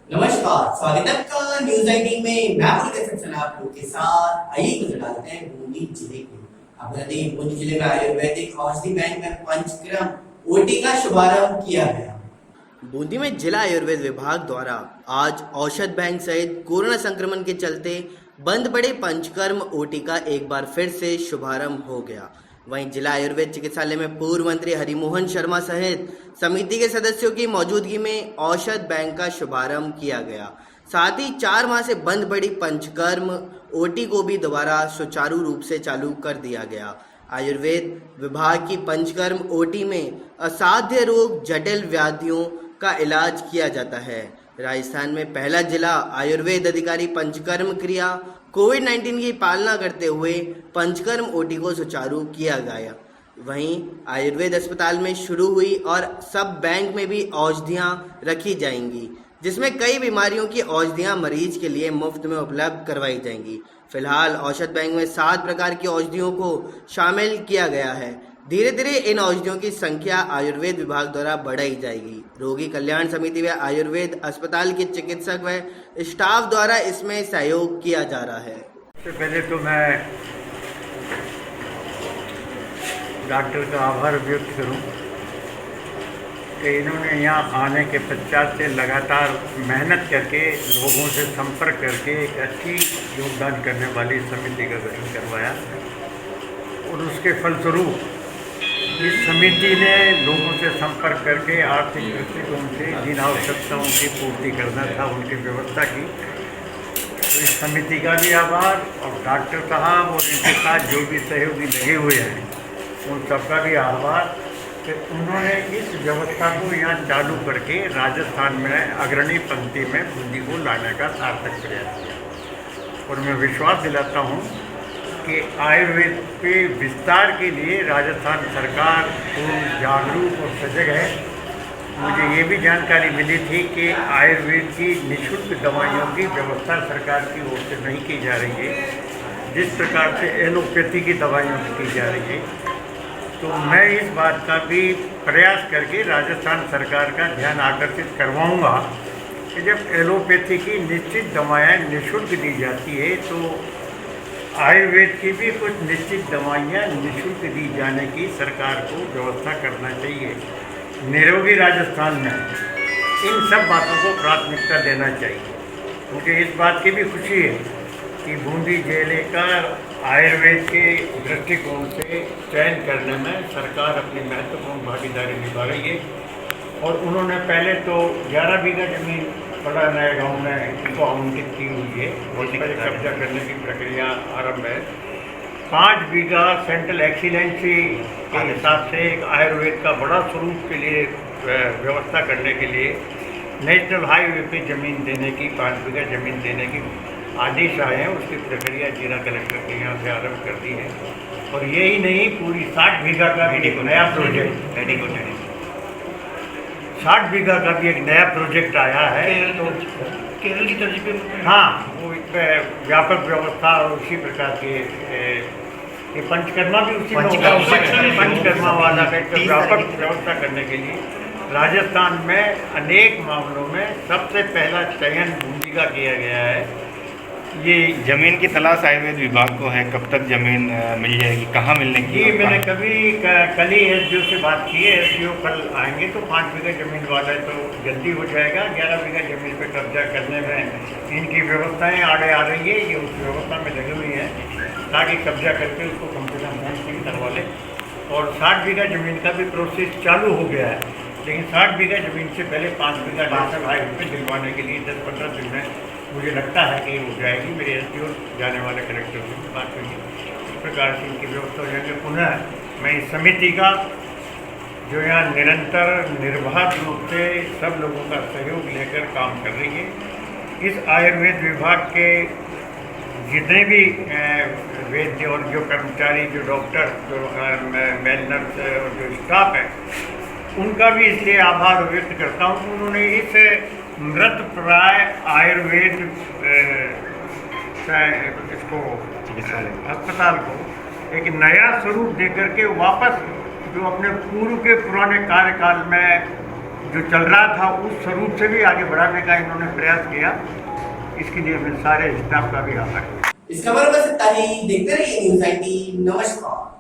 नमस्कार, स्वागत है आपका न्यूज 18 में। मैं आपके फिर आप लोग के साथ आइए नजर डालते हैं बूंदी जिले की। आपको बता दें बूंदी जिले में आयुर्वेदिक औषधि बैंक में पंचक्रम ओटी का शुभारंभ किया गया। बूंदी में जिला आयुर्वेद विभाग द्वारा आज औषध बैंक सहित कोरोना संक्रमण के चलते बंद पड़े पंचकर्म ओटी का एक बार फिर से शुभारंभ हो गया। वहीं जिला आयुर्वेद चिकित्सालय में पूर्व मंत्री हरिमोहन शर्मा सहित समिति के सदस्यों की मौजूदगी में औषध बैंक का शुभारंभ किया गया। साथ ही 4 माह से बंद पड़ी पंचकर्म ओटी को भी दोबारा सुचारू रूप से चालू कर दिया गया। आयुर्वेद विभाग की पंचकर्म ओटी में असाध्य रोग, जटिल व्याधियों का इलाज किया जाता है। राजस्थान में पहला जिला आयुर्वेद अधिकारी पंचकर्म क्रिया कोविड-19 की पालना करते हुए पंचकर्म ओटी को सुचारू किया गया। वहीं आयुर्वेद अस्पताल में शुरू हुई और सब बैंक में भी औषधियां रखी जाएंगी, जिसमें कई बीमारियों की औषधियां मरीज के लिए मुफ्त में उपलब्ध करवाई जाएंगी। फिलहाल औषध बैंक में 7 प्रकार की औषधियों को शामिल किया गया है। धीरे धीरे इन औषधियों की संख्या आयुर्वेद विभाग द्वारा बढ़ाई जाएगी। रोगी कल्याण समिति व आयुर्वेद अस्पताल के चिकित्सक व स्टाफ द्वारा इसमें सहयोग किया जा रहा है। सबसे पहले तो मैं डॉक्टर का आभार व्यक्त करूं कि इन्होंने यहाँ आने के पश्चात से लगातार मेहनत करके लोगों से संपर्क करके एक अच्छी योगदान करने वाली समिति का गठन करवाया और उसके फलस्वरूप इस समिति ने लोगों से संपर्क करके आर्थिक दृष्टिकोण से जिन आवश्यकताओं की पूर्ति करना था उनकी व्यवस्था की। तो इस समिति का भी आभार और डॉक्टर साहब और इनके साथ जो भी सहयोगी लगे हुए हैं उन सबका भी आभार कि उन्होंने इस व्यवस्था को यहाँ चालू करके राजस्थान में अग्रणी पंक्ति में बूंदी को लाने का सार्थक प्रयास किया। और मैं विश्वास दिलाता हूँ कि आयुर्वेद के विस्तार के लिए राजस्थान सरकार पूर्ण जागरूक और सजग है। मुझे ये भी जानकारी मिली थी कि आयुर्वेद की निःशुल्क दवाइयों की व्यवस्था सरकार की ओर से नहीं की जा रही है, जिस प्रकार से एलोपैथी की दवाइयों की जा रही है। तो मैं इस बात का भी प्रयास करके राजस्थान सरकार का ध्यान आकर्षित करवाऊंगा कि जब एलोपैथी की निश्चित दवाएँ निःशुल्क दी जाती है तो आयुर्वेद की भी कुछ निश्चित दवाइयाँ निःशुल्क दी जाने की सरकार को व्यवस्था करना चाहिए। निरोगी राजस्थान में इन सब बातों को प्राथमिकता देना चाहिए। मुझे इस बात की भी खुशी है कि बूंदी जिले का आयुर्वेद के दृष्टिकोण से चयन करने में सरकार अपनी महत्वपूर्ण भागीदारी निभा रही है। और उन्होंने पहले तो 11 बीघा जमीन बड़ा नया गाँव में इनको आवंटित की हुई है और इस पर कब्जा करने की प्रक्रिया आरंभ है। 5 बीघा सेंट्रल एक्सीलेंसी के हिसाब से एक आयुर्वेद का बड़ा स्वरूप के लिए व्यवस्था करने के लिए नेशनल हाईवे पे ज़मीन देने की 5 बीघा ज़मीन देने की आदेश आए हैं। उसकी प्रक्रिया जिला कलेक्टर ने यहाँ से आरम्भ कर दी है। और यही नहीं, पूरी 60 बीघा का भी एक नया प्रोजेक्ट 60 बीघा का भी एक नया प्रोजेक्ट आया है। तो केरल की तर्ज पे हाँ, वो एक व्यापक व्यवस्था और उसी प्रकार के ये पंचकर्मा भी उसी पंचकर्मा वाला का एक व्यापक व्यवस्था करने के लिए राजस्थान में अनेक मामलों में सबसे पहला चयन बूंदी का किया गया है। ये ज़मीन की तलाश आयुर्वेद विभाग को है, कब तक ज़मीन मिल जाएगी, कहाँ मिलने की? जी, मैंने कल ही एसडीओ से बात की है। एसडीओ कल आएंगे तो 5 बीघा ज़मीन वाला है तो जल्दी हो जाएगा। 11 बीघा ज़मीन पे कब्जा करने में इनकी व्यवस्थाएं आगे आ रही है। ये उस व्यवस्था में लगी हुई हैं ताकि कब्जा करके उसको कम से कम फेंसिंग करवा लें। और 60 बीघा ज़मीन का भी प्रोसेस चालू हो गया है, लेकिन 60 बीघा ज़मीन से पहले 5 बीघा नेशनल हाईवे पे दिलवाने के लिए 10-15 दिन में मुझे लगता है कि हो जाएगी। मेरे एसडीओ जाने वाले कलेक्टर से बात हुई, इस प्रकार से इनकी व्यवस्था हो जाएगी। पुनः मैं इस समिति का जो यहाँ निरंतर निर्बाध रूप से सब लोगों का सहयोग लेकर काम कर रही है, इस आयुर्वेद विभाग के जितने भी वैद्य और जो कर्मचारी, जो डॉक्टर, जो मेल नर्स और जो स्टाफ है, उनका भी इसलिए आभार व्यक्त करता हूँ। उन्होंने इस मृत प्राय आयुर्वेद इसको अस्पताल को एक नया स्वरूप देकर के वापस जो अपने पूर्व के पुराने कार्यकाल में जो चल रहा था उस स्वरूप से भी आगे बढ़ाने का इन्होंने प्रयास किया। इसके लिए मैं सारे स्टाफ का भी आभार। इस खबर में बस इतना ही। देखते रहिए न्यूज़ 18। नमस्कार।